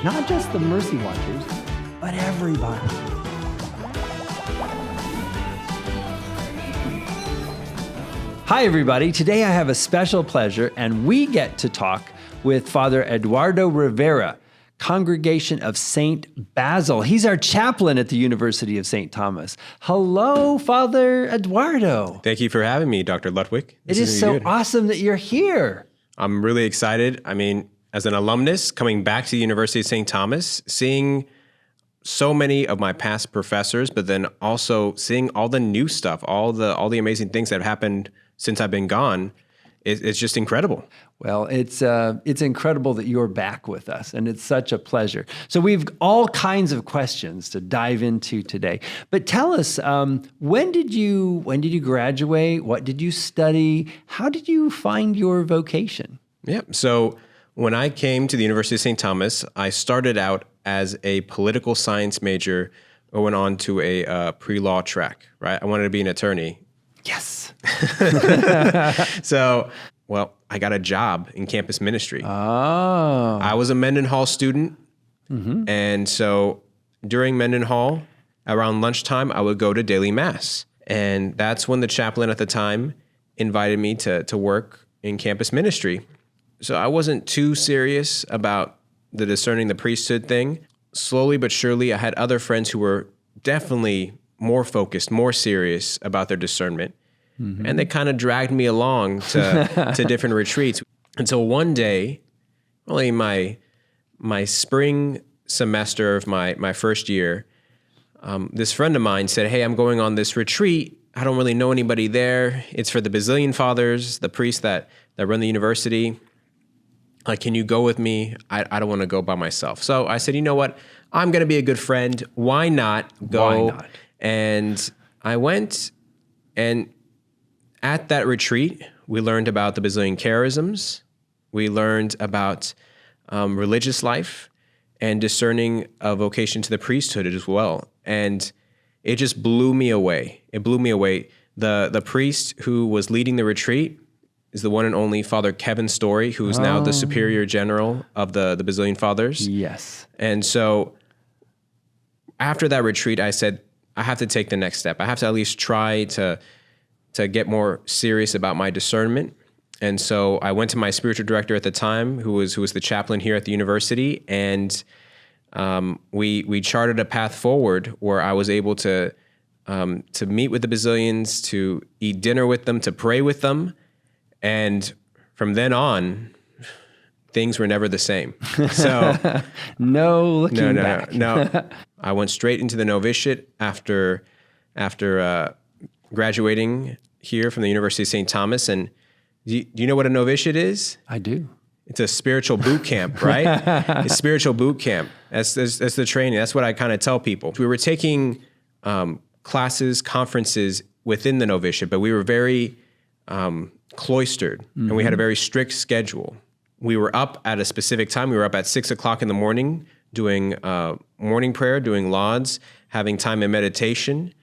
Not just the Mercy Watchers, but everybody. Hi, everybody. Today I have a special pleasure, and we get to talk with Father Eduardo Rivera, Congregation of St. Basil. He's our chaplain at the University of St. Thomas. Hello, Father Eduardo. Thank you for having me, Dr. Ludwick. It is so awesome that you're here. I'm really excited. I mean, as an alumnus coming back to the University of St. Thomas, seeing so many of my past professors, but then also seeing all the new stuff, all the amazing things that have happened since I've been gone, it's just incredible. Well, it's incredible that you're back with us, and it's such a pleasure. So we've all kinds of questions to dive into today. But tell us, when did you graduate? What did you study? How did you find your vocation? Yeah. So when I came to the University of St. Thomas, I started out as a political science major. I went on to a pre-law track. Right. I wanted to be an attorney. Yes. So, well, I got a job in campus ministry. Oh. I was a Mendenhall student. Mm-hmm. And so during Mendenhall, around lunchtime, I would go to daily mass. And that's when the chaplain at the time invited me to work in campus ministry. So I wasn't too serious about the discerning the priesthood thing. Slowly but surely, I had other friends who were definitely more focused, more serious about their discernment. Mm-hmm. And they kind of dragged me along to different retreats. Until one day, really my spring semester of my first year, this friend of mine said, "Hey, I'm going on this retreat. I don't really know anybody there. It's for the Basilian Fathers, the priests that run the university. Like, can you go with me? I don't want to go by myself." So I said, you know what? I'm going to be a good friend. Why not go? Why not? And I went, and at that retreat, we learned about the Basilian charisms. We learned about religious life and discerning a vocation to the priesthood as well. And it just blew me away. It blew me away. The priest who was leading the retreat is the one and only Father Kevin Story, who is now the Superior General of the Basilian Fathers. Yes. And so after that retreat, I said, I have to take the next step. I have to at least try to get more serious about my discernment. And so I went to my spiritual director at the time, who was the chaplain here at the university, and we charted a path forward where I was able to meet with the Basilians, to eat dinner with them, to pray with them. And from then on, things were never the same. So no looking back. No. I went straight into the novitiate after graduating here from the University of St. Thomas. And do you know what a novitiate is? I do. It's a spiritual boot camp, right? It's spiritual boot camp. That's the training. That's what I kind of tell people. We were taking classes, conferences within the novitiate, but we were very cloistered, mm-hmm. and we had a very strict schedule. We were up at a specific time. We were up at 6:00 in the morning doing morning prayer, doing lauds, having time in meditation.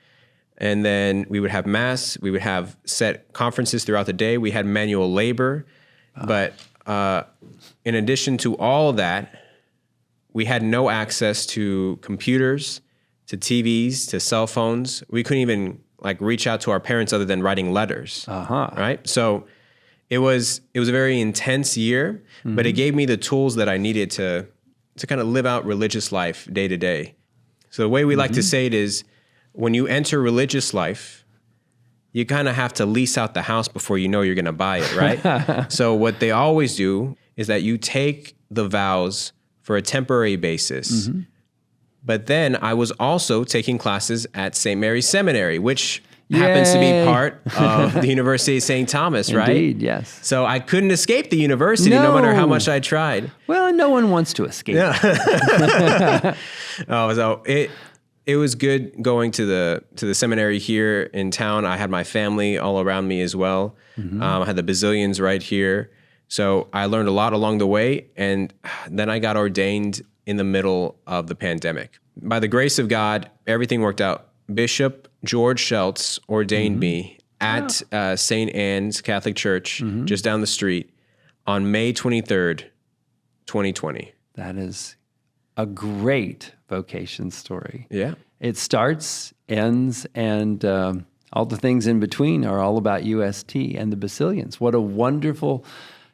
And then we would have mass. We would have set conferences throughout the day. We had manual labor. But in addition to all of that, we had no access to computers, to TVs, to cell phones. We couldn't even reach out to our parents other than writing letters. Right? So it was a very intense year, mm-hmm. but it gave me the tools that I needed to kind of live out religious life day to day. So the way we mm-hmm. like to say it is, when you enter religious life, you kind of have to lease out the house before you know you're going to buy it, right? So what they always do is that you take the vows for a temporary basis. Mm-hmm. But then I was also taking classes at St. Mary's Seminary, which happens to be part of the University of St. Thomas, right? Indeed, yes. So I couldn't escape the university no matter how much I tried. Well, no one wants to escape. Yeah. So it was good going to the seminary here in town. I had my family all around me as well. Mm-hmm. I had the Basilians right here. So I learned a lot along the way. And then I got ordained in the middle of the pandemic. By the grace of God, everything worked out. Bishop George Schultz ordained mm-hmm. me at St. Anne's Catholic Church, just down the street, on May 23rd, 2020. That is a great vocation story. Yeah. It starts, ends, and all the things in between are all about UST and the Basilians. What a wonderful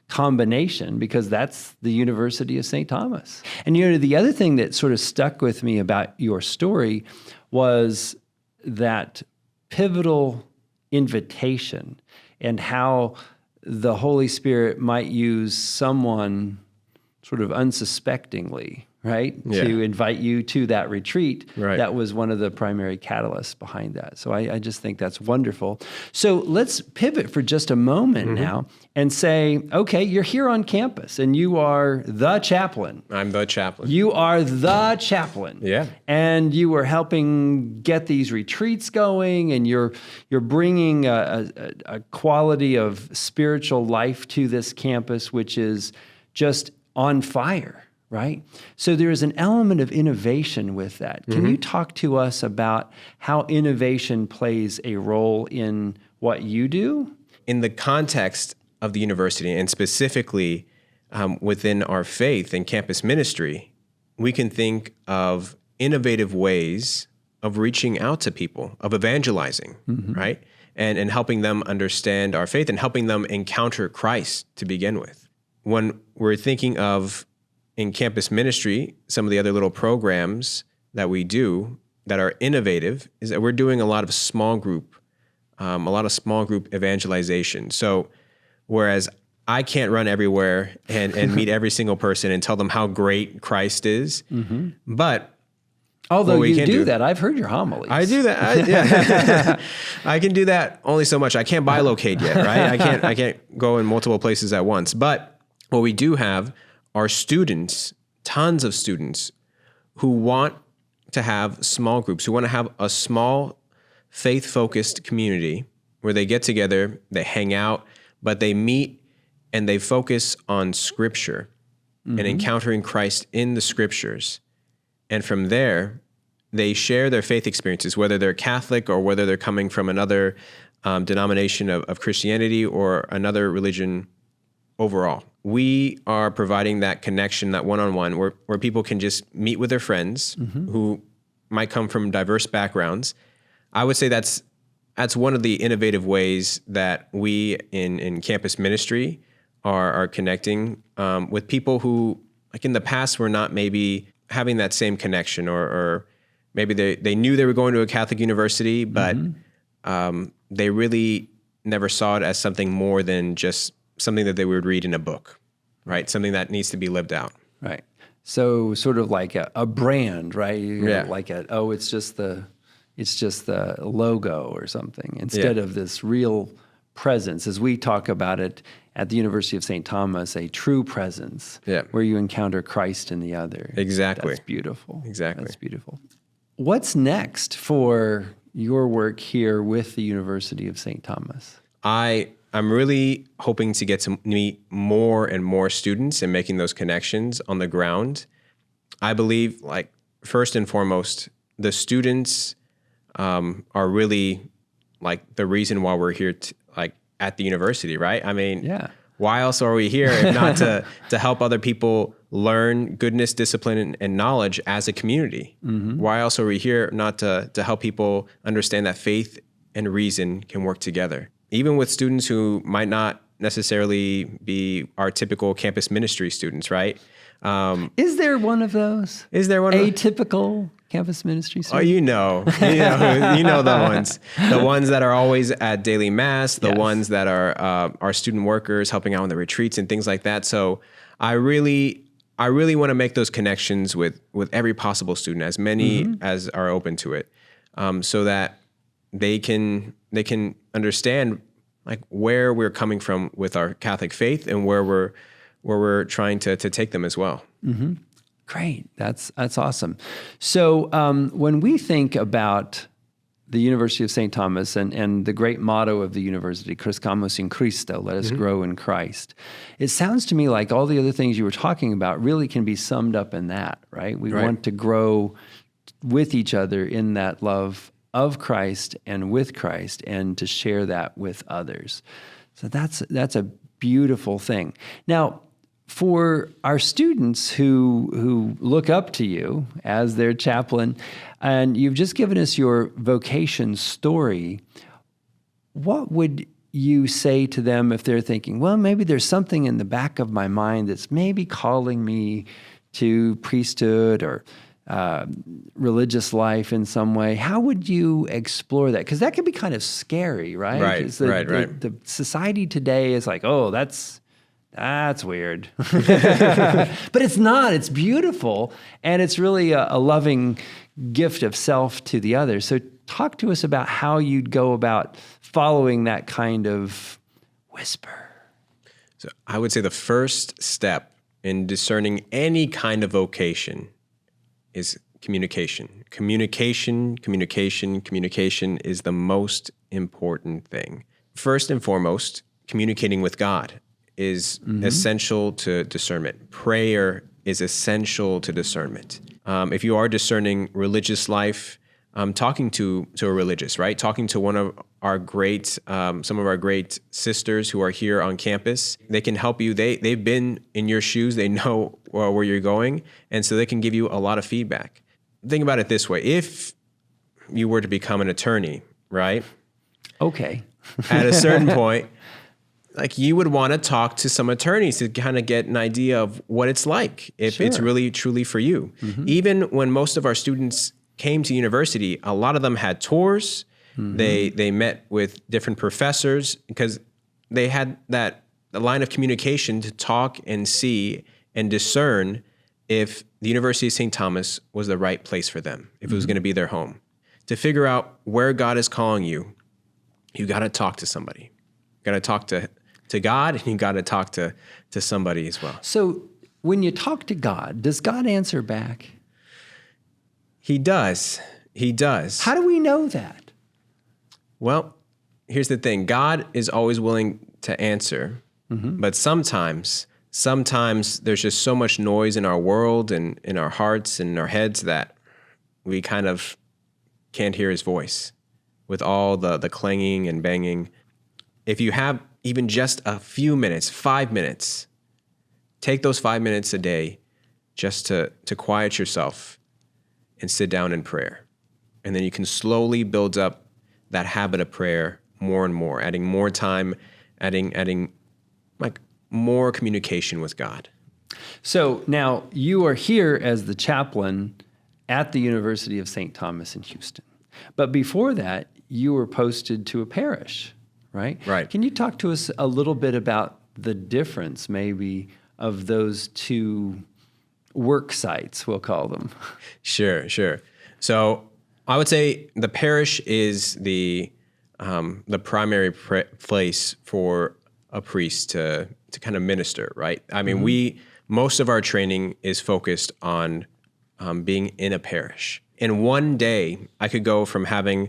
combination, because that's the University of St. Thomas. And the other thing that sort of stuck with me about your story was that pivotal invitation and how the Holy Spirit might use someone sort of unsuspectingly, right? Yeah. To invite you to that retreat. Right. That was one of the primary catalysts behind that. So I just think that's wonderful. So let's pivot for just a moment now and say, okay, you're here on campus and you are the chaplain. I'm the chaplain. You are the chaplain. Yeah. And you were helping get these retreats going, and you're bringing a quality of spiritual life to this campus, which is just on fire, right? So there is an element of innovation with that. Can you talk to us about how innovation plays a role in what you do? In the context of the university, and specifically within our faith and campus ministry, we can think of innovative ways of reaching out to people, of evangelizing, right? And helping them understand our faith and helping them encounter Christ to begin with. When we're thinking of, in campus ministry, some of the other little programs that we do that are innovative is that we're doing a lot of small group evangelization. So whereas I can't run everywhere and meet every single person and tell them how great Christ is, but although you do that, I've heard your homilies. I do that. I can do that only so much. I can't bilocate yet, right? I can't go in multiple places at once. But what we do have are students, tons of students, who want to have small groups, who want to have a small faith-focused community where they get together, they hang out, but they meet and they focus on Scripture and encountering Christ in the Scriptures. And from there, they share their faith experiences, whether they're Catholic or whether they're coming from another denomination of Christianity or another religion overall. We are providing that connection, that one-on-one, where people can just meet with their friends who might come from diverse backgrounds. I would say that's one of the innovative ways that we in campus ministry are connecting with people who, like in the past, were not maybe having that same connection, or maybe they knew they were going to a Catholic university, but they really never saw it as something more than just something that they would read in a book, right? Something that needs to be lived out. Right. So sort of like a brand, right? Yeah. Like it's just the logo or something, instead of this real presence, as we talk about it at the University of St. Thomas, a true presence where you encounter Christ in the other. Exactly. That's beautiful. Exactly. That's beautiful. What's next for your work here with the University of St. Thomas? I'm really hoping to get to meet more and more students and making those connections on the ground. I believe, like, first and foremost, the students are really like the reason why we're here at the university, right? I mean, why else are we here if not to help other people learn goodness, discipline, and knowledge as a community? Why else are we here not to help people understand that faith and reason can work together? Even with students who might not necessarily be our typical campus ministry students, right? Is there one of those? Is there one atypical campus ministry student? Oh, you know the ones that are always at daily mass, the ones that are our student workers helping out on the retreats and things like that. So I really want to make those connections with every possible student, as many as are open to it, so that they can understand like where we're coming from with our Catholic faith and where we're trying to take them as well. Great. That's awesome. So when we think about the University of St. Thomas and the great motto of the university, Crescamus in Christo, let us grow in Christ, it sounds to me like all the other things you were talking about really can be summed up in that, right? We want to grow with each other in that love of Christ and with Christ, and to share that with others. So that's a beautiful thing. Now, for our students who look up to you as their chaplain, and you've just given us your vocation story, what would you say to them if they're thinking, well, maybe there's something in the back of my mind that's maybe calling me to priesthood or religious life in some way? How would you explore that? Because that can be kind of scary, right? Right, right. The society today is like, oh, that's weird. But it's not. It's beautiful. And it's really a loving gift of self to the other. So talk to us about how you'd go about following that kind of whisper. So I would say the first step in discerning any kind of vocation is communication. Communication is the most important thing. First and foremost, communicating with God is essential to discernment. Prayer is essential to discernment. If you are discerning religious life, talking to a religious, right? Talking to one of our some of our great sisters who are here on campus. They can help you. They've been in your shoes. They know where you're going. And so they can give you a lot of feedback. Think about it this way. If you were to become an attorney, right? Okay. At a certain point, like you would want to talk to some attorneys to kind of get an idea of what it's like, if it's really truly for you. Even when most of our students came to university, a lot of them had tours. They met with different professors because they had the line of communication to talk and see and discern if the University of St. Thomas was the right place for them, if it was going to be their home. To figure out where God is calling you, you got to talk to somebody. You got to talk to God, and you got to talk to somebody as well. So when you talk to God, does God answer back? He does. He does. How do we know that? Well, here's the thing. God is always willing to answer, but sometimes there's just so much noise in our world and in our hearts and in our heads that we kind of can't hear his voice with all the clanging and banging. If you have even just a few minutes, 5 minutes, take those 5 minutes a day just to quiet yourself and sit down in prayer. And then you can slowly build up that habit of prayer more and more, adding more time, adding like more communication with God. So now you are here as the chaplain at the University of St. Thomas in Houston. But before that, you were posted to a parish, right? Right. Can you talk to us a little bit about the difference maybe of those two work sites, we'll call them? Sure. So I would say the parish is the primary place for a priest to kind of minister, right? I mean, most of our training is focused on being in a parish. In one day, I could go from having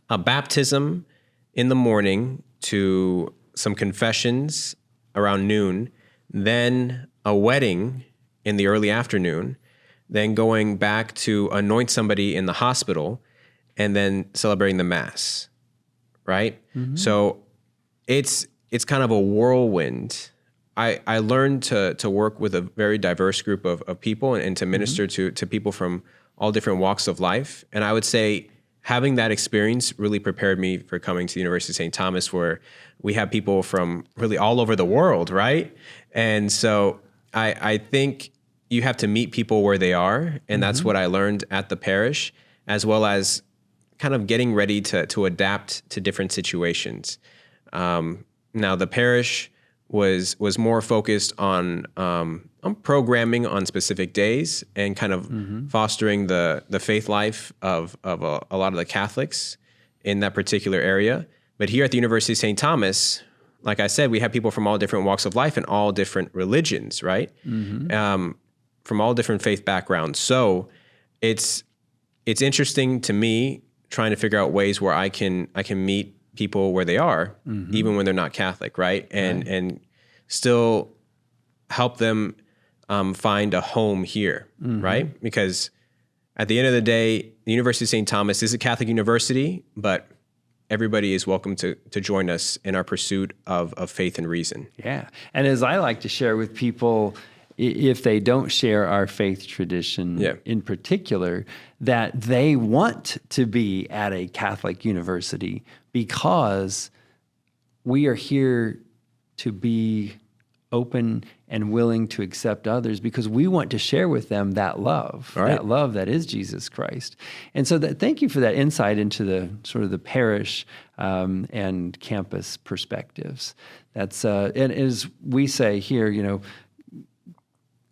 a baptism in the morning to some confessions around noon, then a wedding in the early afternoon, then going back to anoint somebody in the hospital, and then celebrating the Mass, right? So it's kind of a whirlwind. I learned to work with a very diverse group of people and to minister to people from all different walks of life. And I would say having that experience really prepared me for coming to the University of St. Thomas, where we have people from really all over the world, right? And so I think you have to meet people where they are, and that's what I learned at the parish, as well as kind of getting ready to adapt to different situations. Now, the parish was more focused on programming on specific days and kind of fostering the faith life of a lot of the Catholics in that particular area. But here at the University of St. Thomas, like I said, we have people from all different walks of life and all different religions, right? From all different faith backgrounds. So it's interesting to me trying to figure out ways where I can meet people where they are, even when they're not Catholic, right? And still help them find a home here, right? Because at the end of the day, the University of St. Thomas is a Catholic university, but everybody is welcome to join us in our pursuit of faith and reason. Yeah. And as I like to share with people, if they don't share our faith tradition in particular, that they want to be at a Catholic university because we are here to be open and willing to accept others because we want to share with them that love, that love that is Jesus Christ. And so thank you for that insight into the sort of the parish and campus perspectives. That's, and as we say here, you know,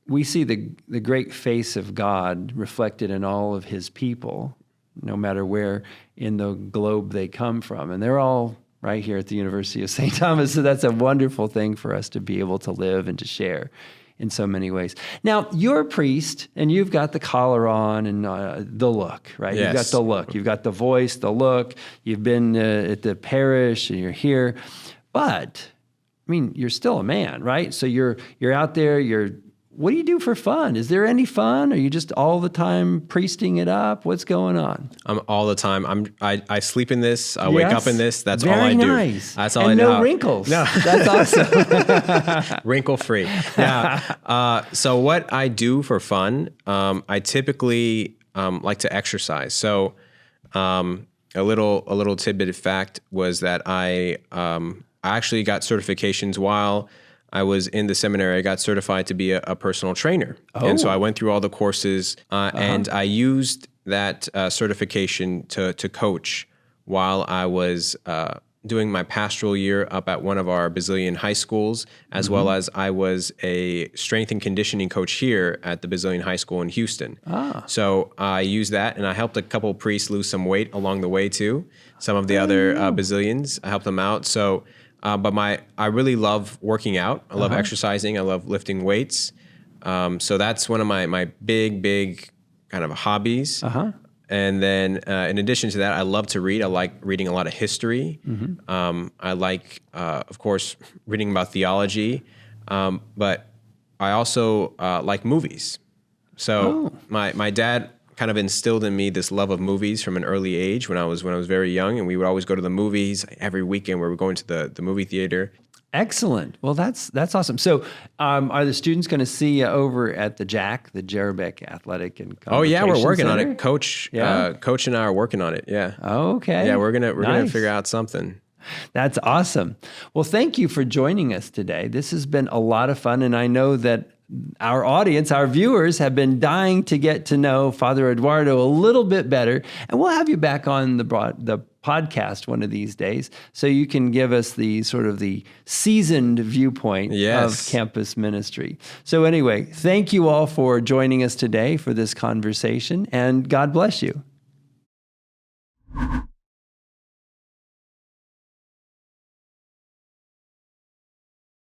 we see the great face of God reflected in all of his people, no matter where in the globe they come from. And they're all right here at the University of St. Thomas. So that's a wonderful thing for us to be able to live and to share in so many ways. Now, you're a priest, and you've got the collar on and the look, right? Yes. You've got the look. You've got the voice, the look. You've been at the parish, and you're here. But, I mean, you're still a man, right? So you're out there, what do you do for fun? Is there any fun? Are you just all the time priesting it up? What's going on? I'm all the time. I sleep in this. I wake up in this. That's Very all I do. Nice. That's all and I do. No wrinkles. No, that's awesome. Wrinkle free. Yeah. So what I do for fun, I typically like to exercise. So a little tidbit of fact was that I actually got certifications while I was in the seminary. I got certified to be a personal trainer. And so I went through all the courses and I used that certification to coach while I was doing my pastoral year up at one of our Basilian high schools, as well as I was a strength and conditioning coach here at the Basilian High School in Houston. So I used that, and I helped a couple of priests lose some weight along the way too. Some of the other Basilians, I helped them out. So but I really love working out. I love exercising. I love lifting weights. So that's one of my big kind of hobbies. And then in addition to that, I love to read. I like reading a lot of history. I like, of course, reading about theology. But I also like movies. So my dad kind of instilled in me this love of movies from an early age when I was very young, and we would always go to the movies every weekend. We were going to the movie theater. Excellent. Well, that's awesome. So, are the students going to see you over at the JAC, the Jerebeck Athletic and Oh yeah, we're working Center? on it. Coach and I are working on it. Yeah. Okay. Yeah, we're gonna figure out something. That's awesome. Well, thank you for joining us today. This has been a lot of fun, and I know that our audience, our viewers, have been dying to get to know Father Eduardo a little bit better, and we'll have you back on the podcast one of these days so you can give us the sort of the seasoned viewpoint of campus ministry. So anyway, thank you all for joining us today for this conversation, and God bless you.